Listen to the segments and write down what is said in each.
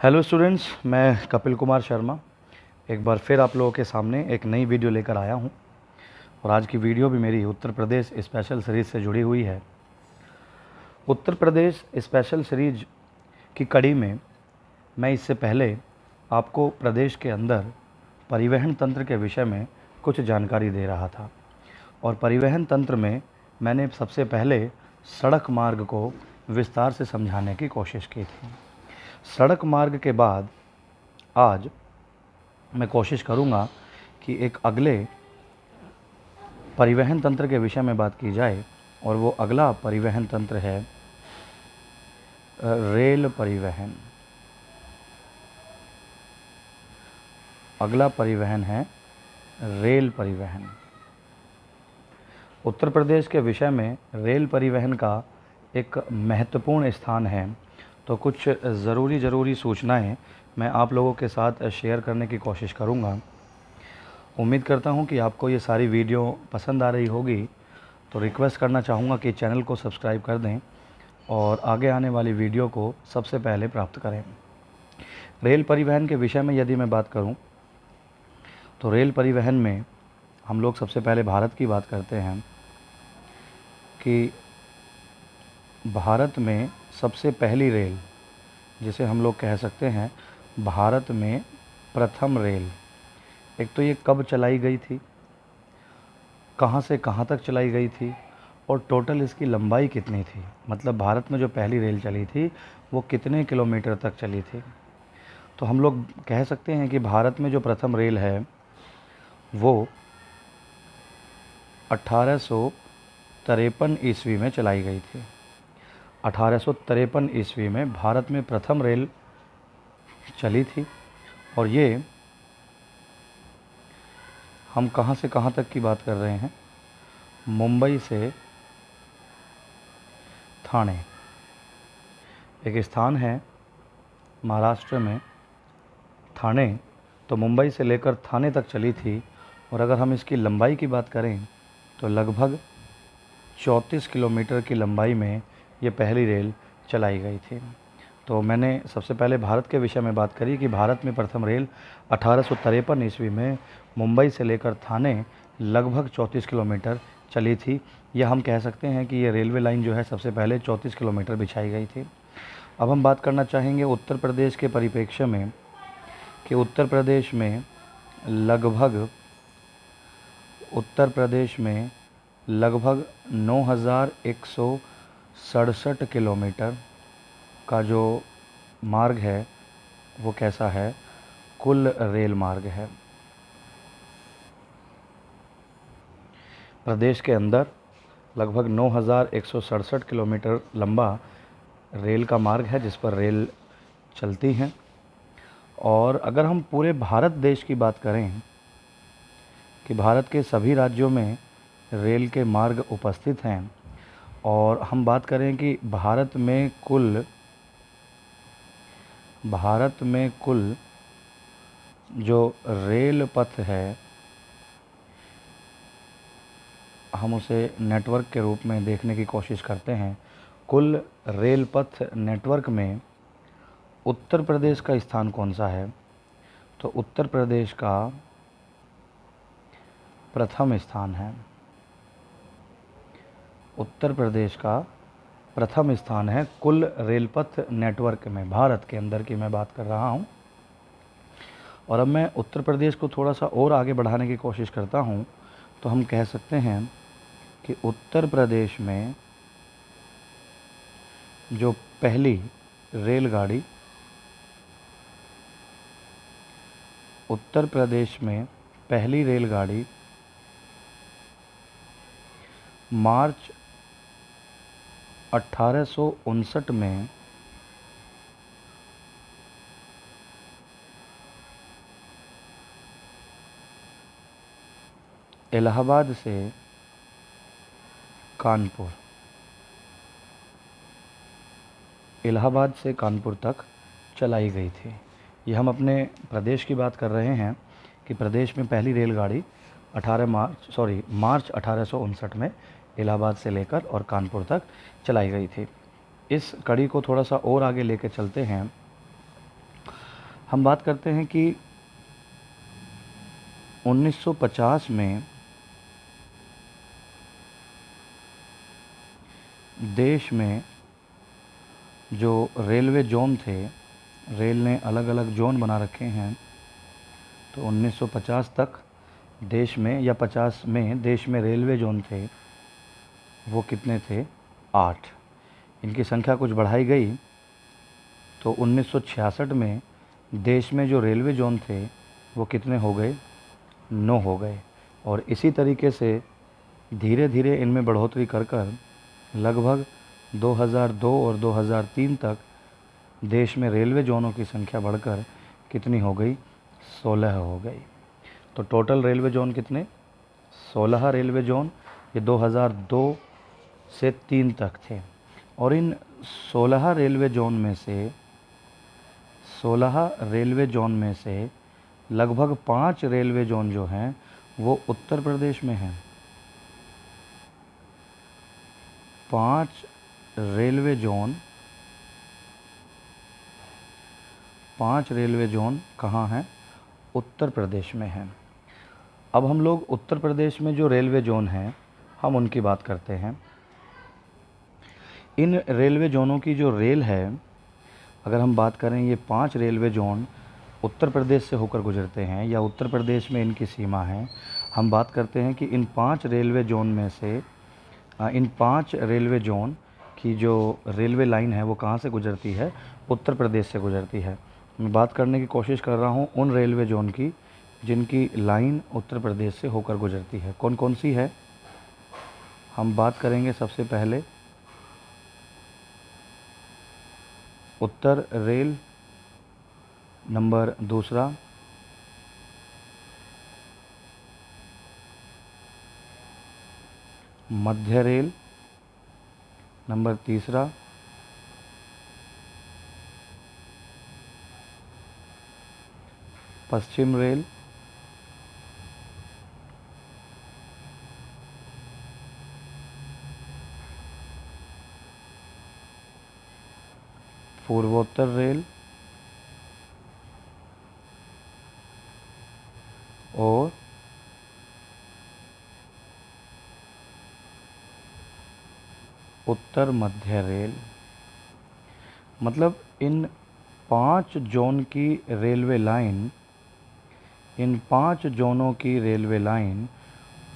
Hello students, मैं कपिल कुमार शर्मा एक बार फिर आप लोगों के सामने एक नई वीडियो लेकर आया हूं। और आज की वीडियो भी मेरी उत्तर प्रदेश स्पेशल सीरीज़ से जुड़ी हुई है। उत्तर प्रदेश स्पेशल सीरीज की कड़ी में मैं इससे पहले आपको प्रदेश के अंदर परिवहन तंत्र के विषय में कुछ जानकारी दे रहा था। और परिवहन तंत्र में मैंने सबसे पहले सड़क मार्ग को विस्तार से समझाने की कोशिश की थी। सड़क मार्ग के बाद आज मैं कोशिश करूंगा कि एक अगले परिवहन तंत्र के विषय में बात की जाए, और वो अगला परिवहन तंत्र है रेल परिवहन। अगला परिवहन है रेल परिवहन। उत्तर प्रदेश के विषय में रेल परिवहन का एक महत्वपूर्ण स्थान है। तो कुछ ज़रूरी सूचनाएं मैं आप लोगों के साथ शेयर करने की कोशिश करूंगा। उम्मीद करता हूं कि आपको ये सारी वीडियो पसंद आ रही होगी। तो रिक्वेस्ट करना चाहूँगा कि चैनल को सब्सक्राइब कर दें और आगे आने वाली वीडियो को सबसे पहले प्राप्त करें। रेल परिवहन के विषय में यदि मैं बात करूं, तो रेल परिवहन में हम लोग सबसे पहले भारत की बात करते हैं कि भारत में सबसे पहली रेल, जिसे हम लोग कह सकते हैं भारत में प्रथम रेल, एक तो ये कब चलाई गई थी, कहाँ से कहाँ तक चलाई गई थी, और टोटल इसकी लंबाई कितनी थी। मतलब भारत में जो पहली रेल चली थी वो कितने किलोमीटर तक चली थी। तो हम लोग कह सकते हैं कि भारत में जो प्रथम रेल है वो 1853 ईस्वी में चलाई गई थी। 1853 ईस्वी में भारत में प्रथम रेल चली थी। और ये हम कहाँ से कहाँ तक की बात कर रहे हैं, मुंबई से ठाणे, एक स्थान है महाराष्ट्र में ठाणे। तो मुंबई से लेकर ठाणे तक चली थी। और अगर हम इसकी लंबाई की बात करें तो लगभग 34 किलोमीटर की लंबाई में ये पहली रेल चलाई गई थी। तो मैंने सबसे पहले भारत के विषय में बात करी कि भारत में प्रथम रेल 1853 ईस्वी में मुंबई से लेकर ठाणे लगभग 34 किलोमीटर चली थी। यह हम कह सकते हैं कि ये रेलवे लाइन जो है सबसे पहले 34 किलोमीटर बिछाई गई थी। अब हम बात करना चाहेंगे उत्तर प्रदेश के परिप्रेक्ष्य में कि उत्तर प्रदेश में लगभग 9167 किलोमीटर का जो मार्ग है वो कैसा है, कुल रेल मार्ग है। प्रदेश के अंदर लगभग 9167 किलोमीटर लंबा रेल का मार्ग है जिस पर रेल चलती हैं। और अगर हम पूरे भारत देश की बात करें कि भारत के सभी राज्यों में रेल के मार्ग उपस्थित हैं, और हम बात करें कि भारत में कुल जो रेल पथ है, हम उसे नेटवर्क के रूप में देखने की कोशिश करते हैं। कुल रेल पथ नेटवर्क में उत्तर प्रदेश का स्थान कौन सा है, तो उत्तर प्रदेश का प्रथम स्थान है। उत्तर प्रदेश का प्रथम स्थान है कुल रेलपथ नेटवर्क में, भारत के अंदर की मैं बात कर रहा हूं। और अब मैं उत्तर प्रदेश को थोड़ा सा और आगे बढ़ाने की कोशिश करता हूं, तो हम कह सकते हैं कि उत्तर प्रदेश में जो पहली रेलगाड़ी, उत्तर प्रदेश में पहली रेलगाड़ी मार्च 1859 में इलाहाबाद से कानपुर तक चलाई गई थी। ये हम अपने प्रदेश की बात कर रहे हैं कि प्रदेश में पहली रेलगाड़ी मार्च 1859 में इलाहाबाद से लेकर और कानपुर तक चलाई गई थी। इस कड़ी को थोड़ा सा और आगे लेकर चलते हैं हम बात करते हैं कि 1950 में देश में जो रेलवे जोन थे, रेल ने अलग अलग जोन बना रखे हैं। तो 1950 तक देश में, या 50 में देश में रेलवे जोन थे, वो कितने थे? 8। इनकी संख्या कुछ बढ़ाई गई, तो 1966 में देश में जो रेलवे जोन थे वो कितने हो गए? 9 हो गए। और इसी तरीके से धीरे धीरे इनमें बढ़ोतरी कर कर लगभग 2002 और 2003 तक देश में रेलवे जोनों की संख्या बढ़कर कितनी हो गई? 16 हो गई। तो टोटल रेलवे जोन कितने? 16 रेलवे जोन, ये 2002 से 3 तक थे। और इन 16 रेलवे जोन में से 16 रेलवे जोन में से लगभग 5 रेलवे जोन जो हैं वो उत्तर प्रदेश में हैं। 5 रेलवे जोन 5 रेलवे जोन कहाँ हैं? उत्तर प्रदेश में हैं। अब हम लोग उत्तर प्रदेश में जो रेलवे जोन हैं हम उनकी बात करते हैं। इन रेलवे जोनों की जो रेल है, अगर हम बात करें, ये 5 रेलवे जोन उत्तर प्रदेश से होकर गुजरते हैं या उत्तर प्रदेश में इनकी सीमा है। हम बात करते हैं कि इन 5 रेलवे जोन में से इन 5 रेलवे जोन की जो रेलवे लाइन है वो कहाँ से गुजरती है? उत्तर प्रदेश से गुजरती है। मैं बात करने की कोशिश कर रहा हूँ उन रेलवे जोन की जिनकी लाइन उत्तर प्रदेश से होकर गुजरती है। कौन कौन सी है? हम बात करेंगे सबसे पहले उत्तर रेल, नंबर दूसरा मध्य रेल, नंबर तीसरा पश्चिम रेल, पूर्वोत्तर रेल और उत्तर मध्य रेल। मतलब इन 5 जोन की रेलवे लाइन, इन 5 जोनों की रेलवे लाइन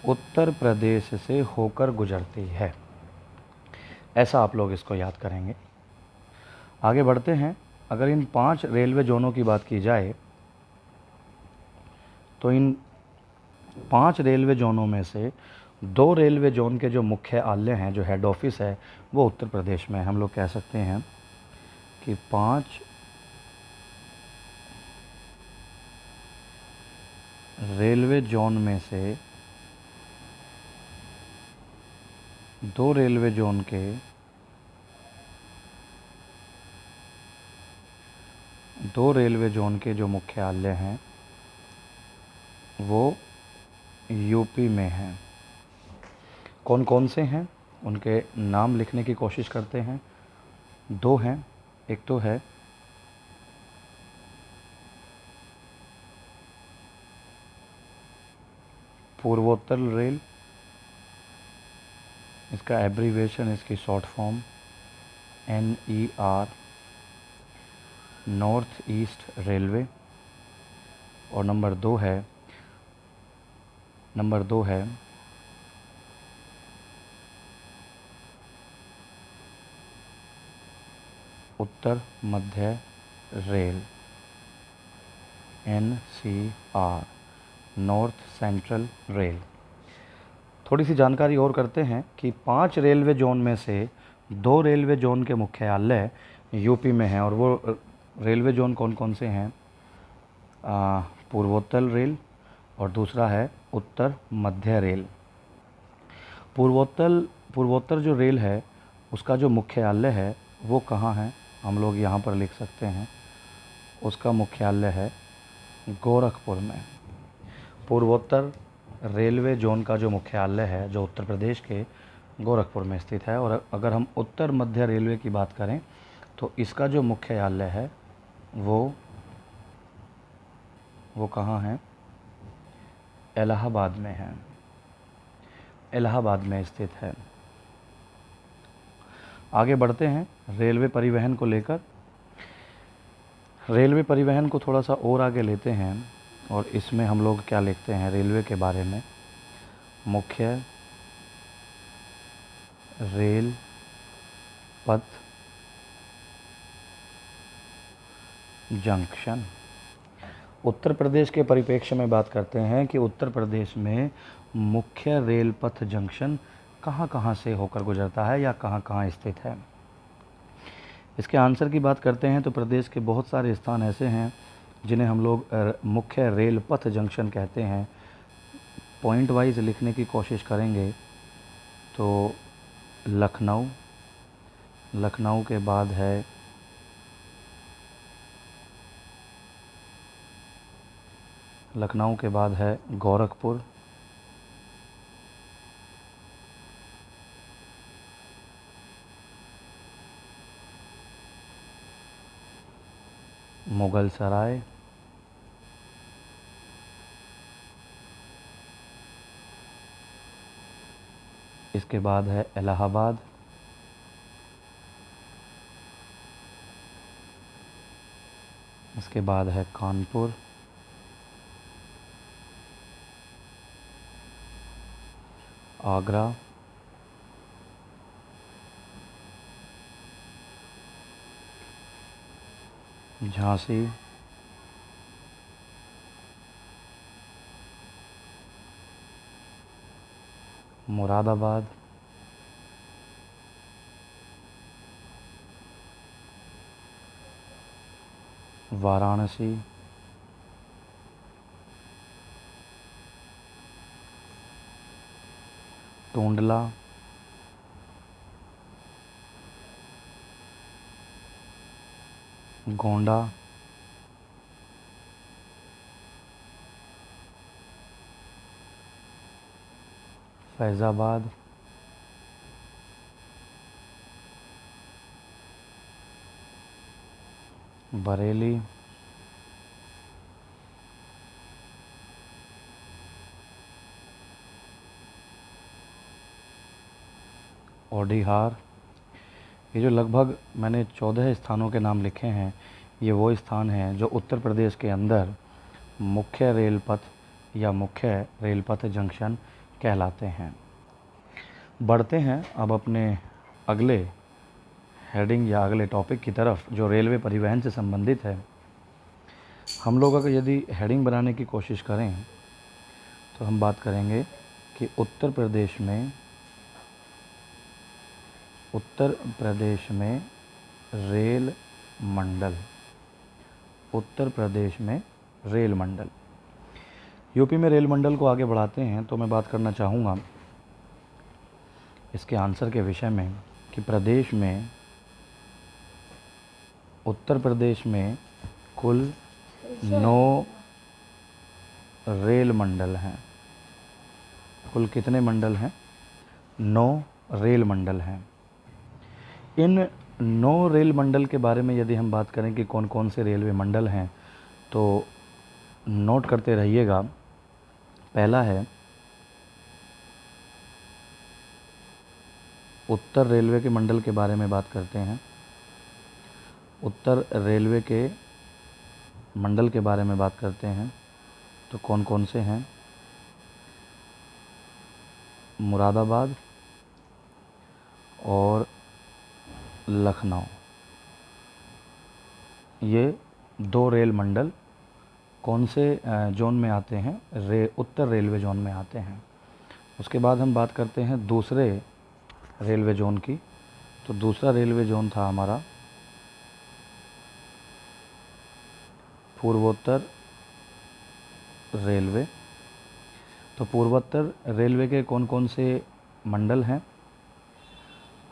उत्तर प्रदेश से होकर गुजरती है। ऐसा आप लोग इसको याद करेंगे। आगे बढ़ते हैं। अगर इन 5 रेलवे जोनों की बात की जाए तो इन 5 रेलवे जोनों में से 2 रेलवे जोन के जो मुख्यालय हैं, जो हेड ऑफिस है, वो उत्तर प्रदेश में है। हम लोग कह सकते हैं कि 5 रेलवे जोन में से 2 रेलवे जोन के 2 रेलवे जोन के जो मुख्यालय हैं वो यूपी में हैं। कौन कौन से हैं उनके नाम लिखने की कोशिश करते हैं। 2 हैं। एक तो है पूर्वोत्तर रेल, इसका एब्रीविएशन, इसकी short form NER, north east railway. और नंबर 2 है उत्तर मध्य rail, NCR, north central rail. थोड़ी सी जानकारी और करते हैं कि 5 रेलवे जोन में से 2 रेलवे जोन के मुख्यालय यूपी में हैं। और वो रेलवे जोन कौन कौन से हैं? पूर्वोत्तर रेल और दूसरा है उत्तर मध्य रेल। पूर्वोत्तर जो रेल है उसका जो मुख्यालय है वो कहाँ है? हम लोग यहाँ पर लिख सकते हैं, उसका मुख्यालय है गोरखपुर में। पूर्वोत्तर रेलवे जोन का जो मुख्यालय है, जो उत्तर प्रदेश के गोरखपुर में स्थित है। और अगर हम उत्तर मध्य रेलवे की बात करें तो इसका जो मुख्यालय है वो वो कहाँ है? इलाहाबाद में है, इलाहाबाद में स्थित है। आगे बढ़ते हैं रेलवे परिवहन को लेकर। रेलवे परिवहन को थोड़ा सा और आगे लेते हैं और इसमें हम लोग क्या लिखते हैं रेलवे के बारे में? मुख्य रेल पथ जंक्शन। उत्तर प्रदेश के परिप्रेक्ष्य में बात करते हैं कि उत्तर प्रदेश में मुख्य रेल पथ जंक्शन कहाँ कहाँ से होकर गुजरता है या कहाँ कहाँ स्थित है। इसके आंसर की बात करते हैं तो प्रदेश के बहुत सारे स्थान ऐसे हैं जिन्हें हम लोग मुख्य रेल पथ जंक्शन कहते हैं। पॉइंट वाइज लिखने की कोशिश करेंगे तो लखनऊ, लखनऊ के बाद है गोरखपुर, मुगल सराय, इसके बाद है इलाहाबाद, इसके बाद है कानपुर, आगरा, झांसी, मुरादाबाद, वाराणसी, टूंडला, गोंडा, फैज़ाबाद, बरेली, ओडिहार। ये जो लगभग मैंने 14 स्थानों के नाम लिखे हैं, ये वो स्थान हैं जो उत्तर प्रदेश के अंदर मुख्य रेल पथ या मुख्य रेल पथ जंक्शन कहलाते हैं। बढ़ते हैं अब अपने अगले हेडिंग या अगले टॉपिक की तरफ जो रेलवे परिवहन से संबंधित है। हम लोग अगर यदि हेडिंग बनाने की कोशिश करें तो हम बात करेंगे कि उत्तर प्रदेश में रेल मंडल, उत्तर प्रदेश में रेल मंडल। यूपी में रेल मंडल को आगे बढ़ाते हैं तो मैं बात करना चाहूँगा इसके आंसर के विषय में कि प्रदेश में, उत्तर प्रदेश में कुल 9 रेल मंडल हैं। कुल कितने मंडल हैं? 9 रेल मंडल हैं। इन 9 रेल मंडल के बारे में यदि हम बात करें कि कौन कौन से रेलवे मंडल हैं तो नोट करते रहिएगा। पहला है उत्तर रेलवे के मंडल के बारे में बात करते हैं। उत्तर रेलवे के मंडल के बारे में बात करते हैं तो कौन कौन से हैं? मुरादाबाद और लखनऊ, ये 2 रेल मंडल कौन से जोन में आते हैं? उत्तर रेलवे जोन में आते हैं। उसके बाद हम बात करते हैं दूसरे रेलवे जोन की। तो दूसरा रेलवे जोन था हमारा पूर्वोत्तर रेलवे। तो पूर्वोत्तर रेलवे के कौन कौन से मंडल हैं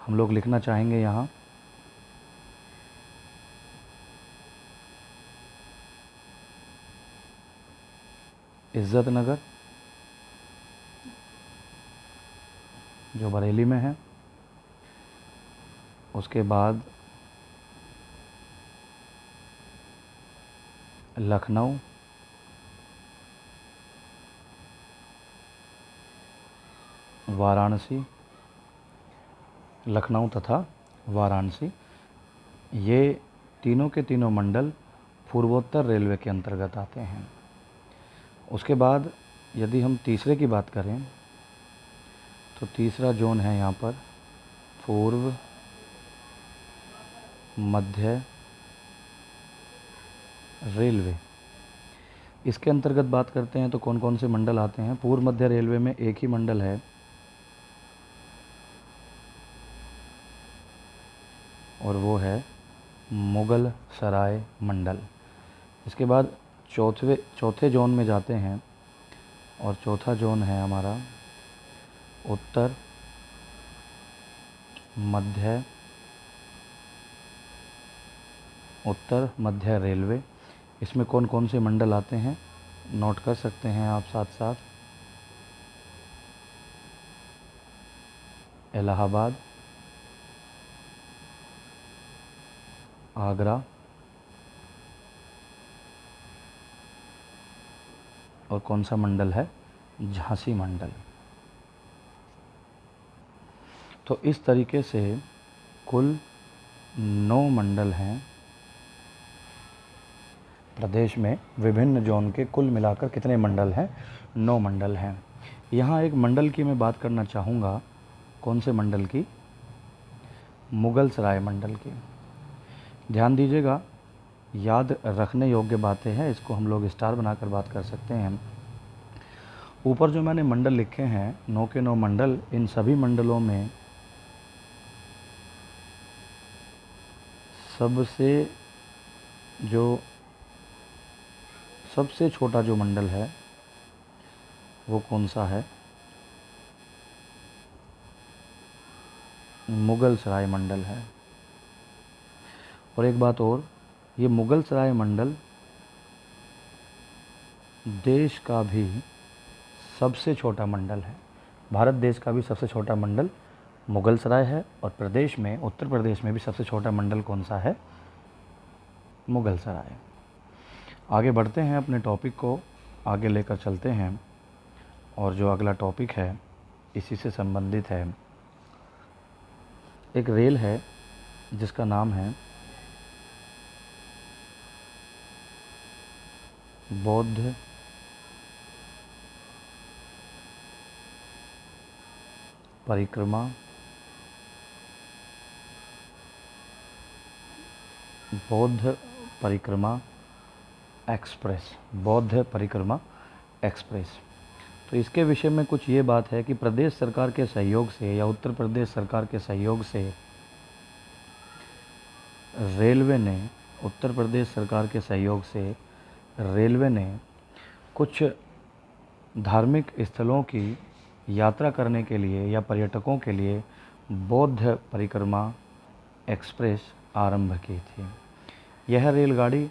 हम लोग लिखना चाहेंगे यहाँ। इज़्ज़तनगर जो बरेली में है, उसके बाद लखनऊ, वाराणसी, लखनऊ तथा वाराणसी, ये तीनों के तीनों मंडल पूर्वोत्तर रेलवे के अंतर्गत आते हैं। उसके बाद यदि हम तीसरे की बात करें तो तीसरा जोन है यहाँ पर पूर्व मध्य रेलवे। इसके अंतर्गत बात करते हैं तो कौन कौन से मंडल आते हैं। पूर्व मध्य रेलवे में एक ही मंडल है और वो है मुगल सराय मंडल। इसके बाद चौथे जोन में जाते हैं और चौथा जोन है हमारा उत्तर मध्य रेलवे। इसमें कौन कौन से मंडल आते हैं नोट कर सकते हैं आप साथ साथ। इलाहाबाद, आगरा और कौन सा मंडल है, झांसी मंडल। तो इस तरीके से कुल 9 मंडल हैं प्रदेश में। विभिन्न जोन के कुल मिलाकर कितने मंडल हैं, 9 मंडल हैं। यहाँ एक मंडल की मैं बात करना चाहूँगा। कौन से मंडल की, मुगल सराय मंडल की। ध्यान दीजिएगा, याद रखने योग्य बातें हैं, इसको हम लोग स्टार बनाकर बात कर सकते हैं। ऊपर जो मैंने मंडल लिखे हैं 9 के 9 मंडल, इन सभी मंडलों में सबसे छोटा जो मंडल है वो कौन सा है, मुगल सराय मंडल है। और एक बात और, ये मुगल सराय मंडल देश का भी सबसे छोटा मंडल है। भारत देश का भी सबसे छोटा मंडल मुगल सराय है और प्रदेश में, उत्तर प्रदेश में भी सबसे छोटा मंडल कौन सा है, मुगल सराय। आगे बढ़ते हैं, अपने टॉपिक को आगे लेकर चलते हैं। और जो अगला टॉपिक है इसी से संबंधित है। एक रेल है जिसका नाम है बौद्ध परिक्रमा एक्सप्रेस, बौद्ध परिक्रमा एक्सप्रेस। तो इसके विषय में कुछ ये बात है कि प्रदेश सरकार के सहयोग से या उत्तर प्रदेश सरकार के सहयोग से रेलवे ने, उत्तर प्रदेश सरकार के सहयोग से रेलवे ने कुछ धार्मिक स्थलों की यात्रा करने के लिए या पर्यटकों के लिए बौद्ध परिक्रमा एक्सप्रेस आरंभ की थी। यह रेलगाड़ी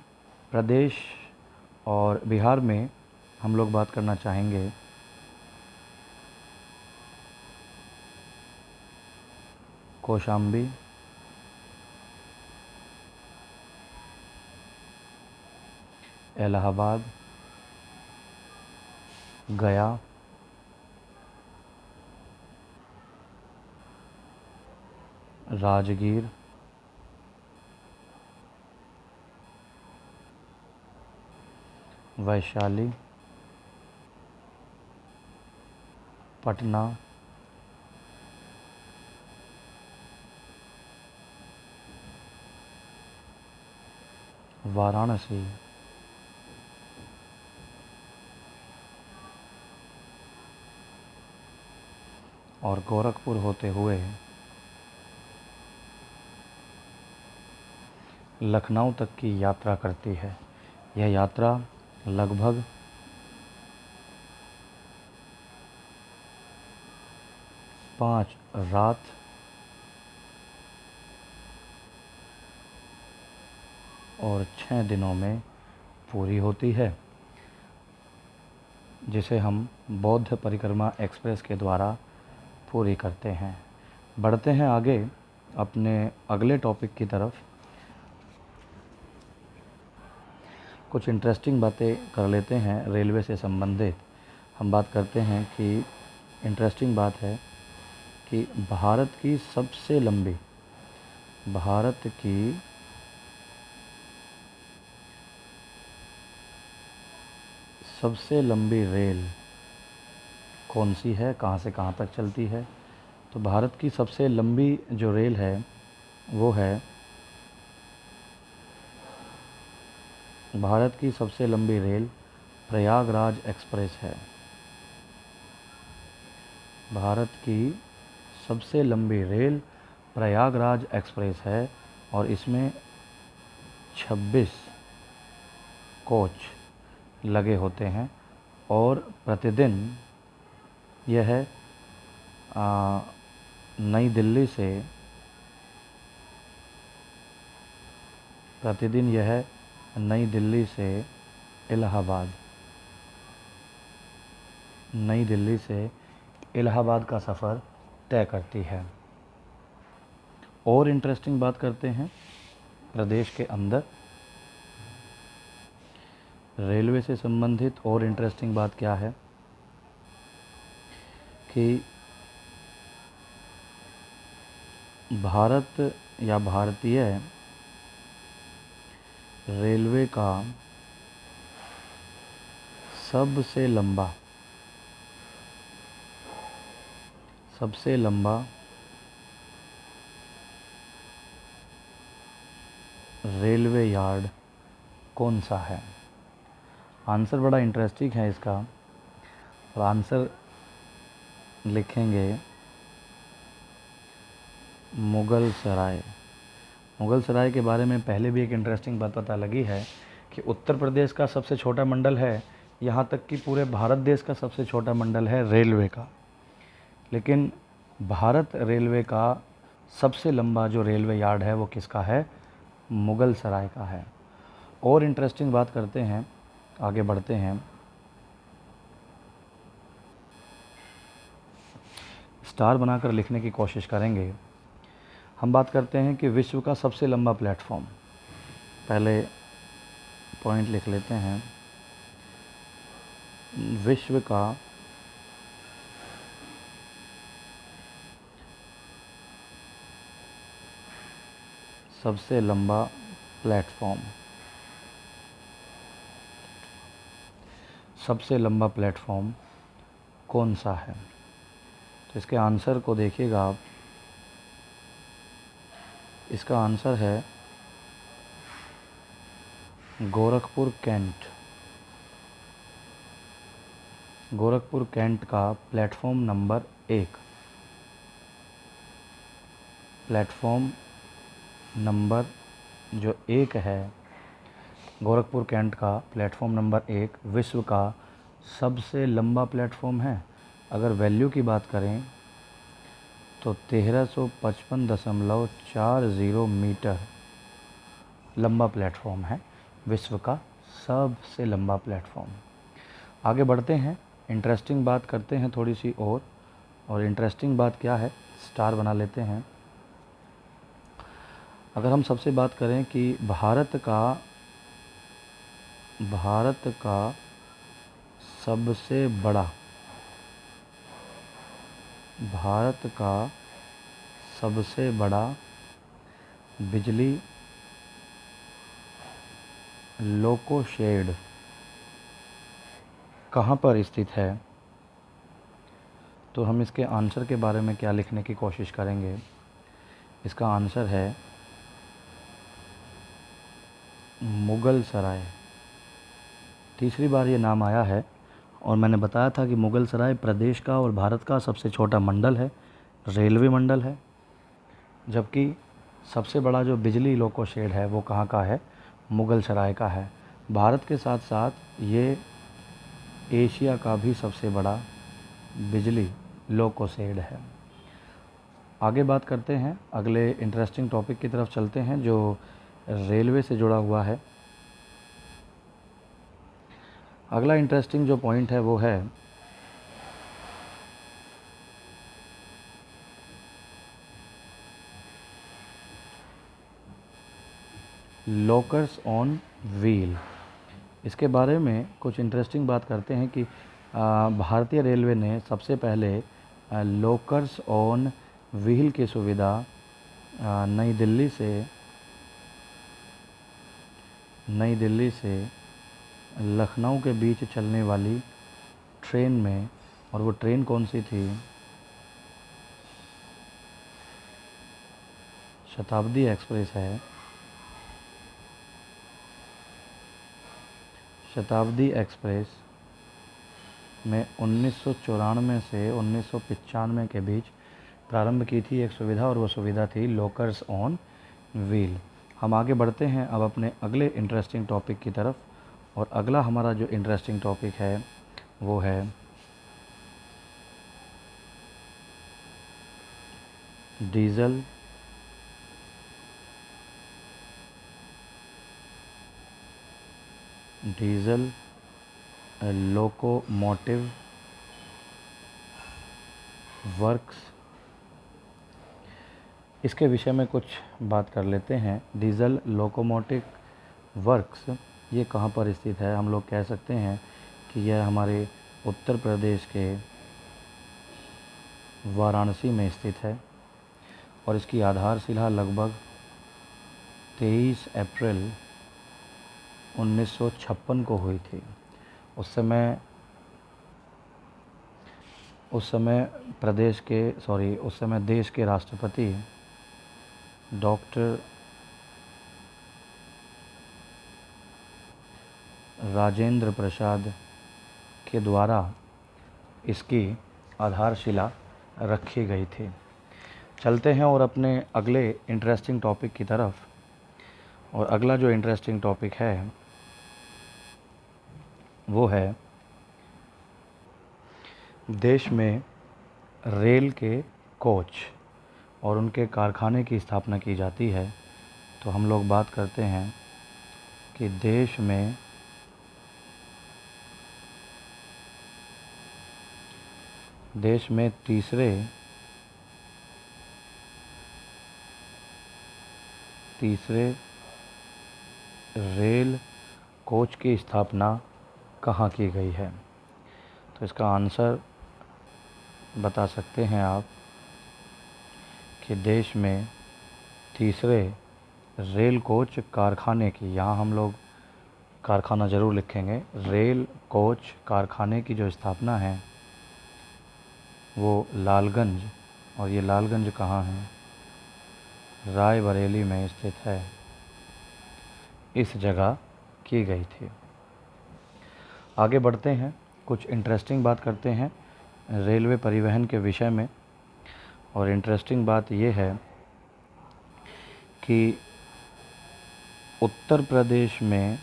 प्रदेश और बिहार में हम लोग बात करना चाहेंगे कौशाम्बी, इलाहाबाद, गया, राजगीर, वैशाली, पटना, वाराणसी, और गोरखपुर होते हुए लखनऊ तक की यात्रा करती है। यह यात्रा लगभग 5 रात और 6 दिनों में पूरी होती है, जिसे हम बौद्ध परिक्रमा एक्सप्रेस के द्वारा पूरी करते हैं। बढ़ते हैं आगे अपने अगले टॉपिक की तरफ। कुछ इंटरेस्टिंग बातें कर लेते हैं रेलवे से संबंधित। हम बात करते हैं कि इंटरेस्टिंग बात है कि भारत की सबसे लंबी रेल कौन सी है, कहाँ से कहाँ तक चलती है? तो भारत की सबसे लंबी जो रेल है वो है, भारत की सबसे लंबी रेल प्रयागराज एक्सप्रेस है। भारत की सबसे लंबी रेल प्रयागराज एक्सप्रेस है और इसमें 26 कोच लगे होते हैं और प्रतिदिन यह नई दिल्ली से इलाहाबाद का सफ़र तय करती है। और इंटरेस्टिंग बात करते हैं, प्रदेश के अंदर रेलवे से संबंधित और इंटरेस्टिंग बात क्या है कि भारत या भारतीय रेलवे का सबसे लंबा रेलवे यार्ड कौन सा है? आंसर बड़ा इंटरेस्टिंग है इसका, और आंसर लिखेंगे मुगल सराय के बारे में पहले भी एक इंटरेस्टिंग बात पता लगी है कि उत्तर प्रदेश का सबसे छोटा मंडल है, यहाँ तक कि पूरे भारत देश का सबसे छोटा मंडल है रेलवे का। लेकिन भारत रेलवे का सबसे लंबा जो रेलवे यार्ड है वो किसका है? मुगल सराय का है। और इंटरेस्टिंग बात करते हैं, आगे बढ़ते हैं। स्टार बनाकर लिखने की कोशिश करेंगे। हम बात करते हैं कि विश्व का सबसे लंबा प्लेटफॉर्म। पहले पॉइंट लिख लेते हैं, विश्व का सबसे लंबा प्लेटफॉर्म कौन सा है? तो इसके आंसर को देखिएगा आप, इसका आंसर है गोरखपुर कैंट का प्लेटफॉर्म नंबर 1। प्लेटफॉर्म नंबर जो 1 है, गोरखपुर कैंट का प्लेटफॉर्म नंबर 1 विश्व का सबसे लंबा प्लेटफॉर्म है। अगर वैल्यू की बात करें तो 1355.40 मीटर लंबा प्लेटफॉर्म है, विश्व का सबसे लंबा प्लेटफॉर्म। आगे बढ़ते हैं, इंटरेस्टिंग बात करते हैं थोड़ी सी और इंटरेस्टिंग बात क्या है, स्टार बना लेते हैं। अगर हम सबसे बात करें कि भारत का सबसे बड़ा बिजली लोको शेड कहाँ पर स्थित है, तो हम इसके आंसर के बारे में क्या लिखने की कोशिश करेंगे। इसका आंसर है मुगल सराय। तीसरी बार ये नाम आया है और मैंने बताया था कि मुगल सराय प्रदेश का और भारत का सबसे छोटा मंडल है, रेलवे मंडल है, जबकि सबसे बड़ा जो बिजली लोको शेड है वो कहाँ का है? मुगल सराय का है। भारत के साथ साथ ये एशिया का भी सबसे बड़ा बिजली लोको शेड है। आगे बात करते हैं, अगले इंटरेस्टिंग टॉपिक की तरफ चलते हैं जो रेलवे से जुड़ा हुआ है। अगला इंटरेस्टिंग जो पॉइंट है वो है लॉकर्स ऑन व्हील। इसके बारे में कुछ इंटरेस्टिंग बात करते हैं कि भारतीय रेलवे ने सबसे पहले लॉकर्स ऑन व्हील की सुविधा नई दिल्ली से लखनऊ के बीच चलने वाली ट्रेन में, और वो ट्रेन कौन सी थी? शताब्दी एक्सप्रेस है। शताब्दी एक्सप्रेस में 1994 से 1995 के बीच प्रारंभ की थी एक सुविधा, और वो सुविधा थी लॉकर्स ऑन व्हील। हम आगे बढ़ते हैं अब अपने अगले इंटरेस्टिंग टॉपिक की तरफ, और अगला हमारा जो इंटरेस्टिंग टॉपिक है वो है डीजल लोकोमोटिव वर्क्स। इसके विषय में कुछ बात कर लेते हैं। डीजल लोकोमोटिव वर्क्स ये कहाँ पर स्थित है? हम लोग कह सकते हैं कि यह हमारे उत्तर प्रदेश के वाराणसी में स्थित है, और इसकी आधारशिला लगभग 23 अप्रैल 1956 को हुई थी। उस समय देश के राष्ट्रपति डॉक्टर राजेंद्र प्रसाद के द्वारा इसकी आधारशिला रखी गई थी। चलते हैं और अपने अगले इंटरेस्टिंग टॉपिक की तरफ, और अगला जो इंटरेस्टिंग टॉपिक है वो है देश में रेल के कोच और उनके कारखाने की स्थापना की जाती है। तो हम लोग बात करते हैं कि देश में तीसरे रेल कोच की स्थापना कहाँ की गई है? तो इसका आंसर बता सकते हैं आप कि देश में तीसरे रेल कोच कारखाने की, यहाँ हम लोग कारखाना ज़रूर लिखेंगे, रेल कोच कारखाने की जो स्थापना है वो लालगंज, और ये लालगंज कहाँ है? रायबरेली में स्थित है, इस जगह की गई थी। आगे बढ़ते हैं, कुछ इंटरेस्टिंग बात करते हैं रेलवे परिवहन के विषय में। और इंटरेस्टिंग बात ये है कि उत्तर प्रदेश में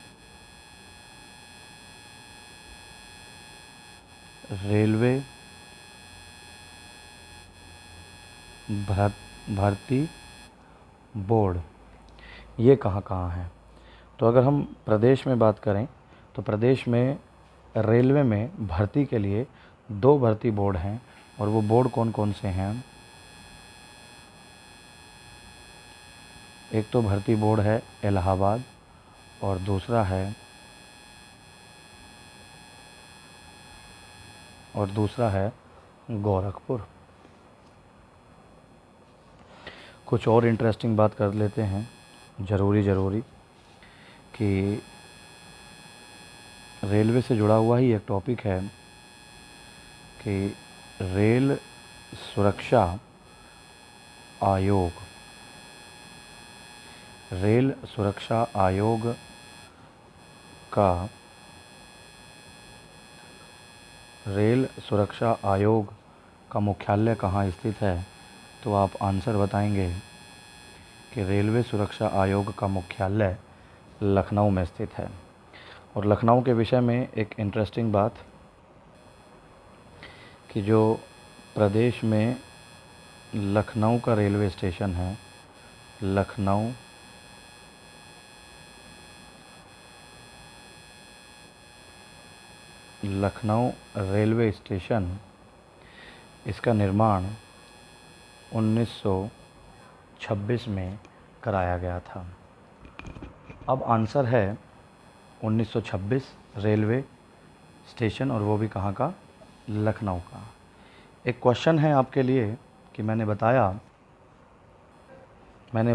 रेलवे भर्ती बोर्ड ये कहाँ कहाँ है? तो अगर हम प्रदेश में बात करें तो प्रदेश में रेलवे में भर्ती के लिए 2 भर्ती बोर्ड हैं, और वो बोर्ड कौन कौन से हैं? एक तो भर्ती बोर्ड है इलाहाबाद, और दूसरा है गोरखपुर। कुछ और इंटरेस्टिंग बात कर लेते हैं ज़रूरी कि रेलवे से जुड़ा हुआ ही एक टॉपिक है कि रेल सुरक्षा आयोग का मुख्यालय कहाँ स्थित है? तो आप आंसर बताएंगे कि रेलवे सुरक्षा आयोग का मुख्यालय लखनऊ में स्थित है। और लखनऊ के विषय में एक इंटरेस्टिंग बात कि जो प्रदेश में लखनऊ का रेलवे स्टेशन है, लखनऊ रेलवे स्टेशन, इसका निर्माण 1926 में कराया गया था। अब आंसर है 1926 रेलवे स्टेशन, और वो भी कहाँ का? लखनऊ का। एक क्वेश्चन है आपके लिए कि मैंने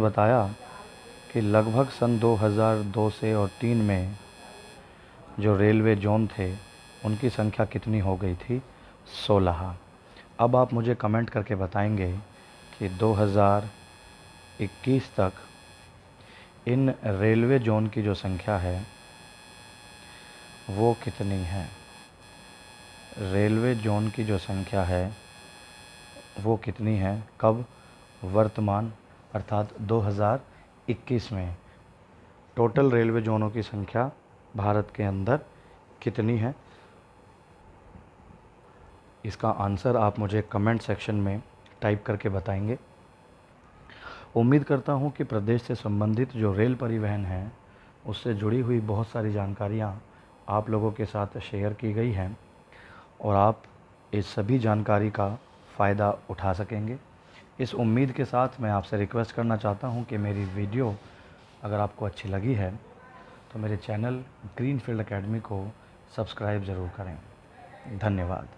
बताया कि लगभग सन 2002 से और 3 में जो रेलवे जोन थे उनकी संख्या कितनी हो गई थी? 16। अब आप मुझे कमेंट करके बताएंगे कि 2021 तक इन रेलवे जोन की जो संख्या है वो कितनी है? रेलवे जोन की जो संख्या है वो कितनी है? कब? वर्तमान अर्थात 2021 में टोटल रेलवे जोनों की संख्या भारत के अंदर कितनी है? इसका आंसर आप मुझे कमेंट सेक्शन में टाइप करके बताएंगे। उम्मीद करता हूँ कि प्रदेश से संबंधित जो रेल परिवहन है उससे जुड़ी हुई बहुत सारी जानकारियाँ आप लोगों के साथ शेयर की गई हैं और आप इस सभी जानकारी का फ़ायदा उठा सकेंगे। इस उम्मीद के साथ मैं आपसे रिक्वेस्ट करना चाहता हूँ कि मेरी वीडियो अगर आपको अच्छी लगी है तो मेरे चैनल ग्रीनफील्ड एकेडमी को सब्सक्राइब ज़रूर करें। धन्यवाद।